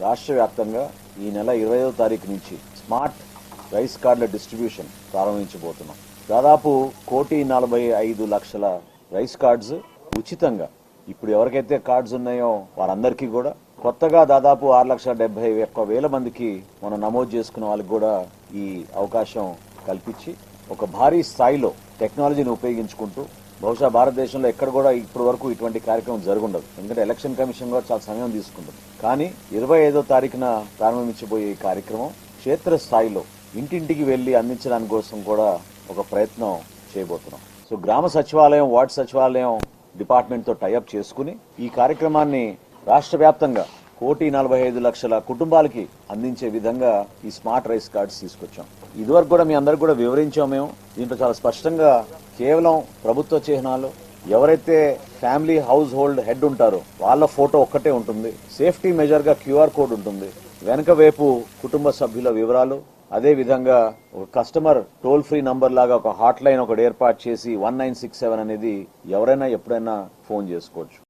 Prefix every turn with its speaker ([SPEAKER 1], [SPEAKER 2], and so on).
[SPEAKER 1] రాష్ట్ర వ్యాప్తంగా ఈ నెల 20వ తారీఖు నుంచి స్మార్ట్ రైస్ కార్డుల డిస్ట్రిబ్యూషన్ ప్రారంభించబోతున్నాం. దాదాపు 1,45,00,000 రైస్ కార్డ్స్ ఉచితంగా ఇప్పుడు ఎవరికైతే కార్డ్స్ ఉన్నాయో వారందరికీ కూడా, కొత్తగా దాదాపు 6,71,000 మందికి మనం నమోదు చేసుకున్న వాళ్ళకి కూడా ఈ అవకాశం కల్పించి ఒక భారీ స్థాయిలో టెక్నాలజీని ఉపయోగించుకుంటూ, బహుశా భారతదేశంలో ఎక్కడ కూడా ఇప్పటి వరకు ఇటువంటి కార్యక్రమం జరుగుండదు. ఎందుకంటే ఎలక్షన్ కమిషన్ కూడా చాలా సమయం తీసుకుంటుంది. కానీ 25వ తారీఖున ప్రారంభించబోయే ఈ కార్యక్రమం క్షేత్ర స్థాయిలో ఇంటింటికి వెళ్లి అందించడానికి కోసం కూడా ఒక ప్రయత్నం చేయబోతున్నాం. సో గ్రామ సచివాలయం, వార్డు సచివాలయం డిపార్ట్మెంట్ తో టైఅప్ చేసుకుని ఈ కార్యక్రమాన్ని రాష్ట్ర వ్యాప్తంగా 1,45,00,000 కుటుంబాలకి అందించే విధంగా ఈ స్మార్ట్ రైస్ కార్డ్స్ తీసుకొచ్చాం. ఇదివరకు కూడా మీ అందరికి కూడా వివరించాం. మేము దీంట్లో చాలా స్పష్టంగా కేవలం ప్రభుత్వ చిహ్నాలు, ఎవరైతే ఫ్యామిలీ హౌస్ హోల్డ్ హెడ్ ఉంటారో వాళ్ళ ఫోటో ఒక్కటే ఉంటుంది. సేఫ్టీ మెజర్ గా QR కోడ్ ఉంటుంది. వెనక వైపు కుటుంబ సభ్యుల వివరాలు, అదే విధంగా ఒక కస్టమర్ టోల్ ఫ్రీ నంబర్ లాగా ఒక హాట్ లైన్ ఒకటి ఏర్పాటు చేసి 1967 అనేది ఎవరైనా ఎప్పుడైనా ఫోన్ చేసుకోవచ్చు.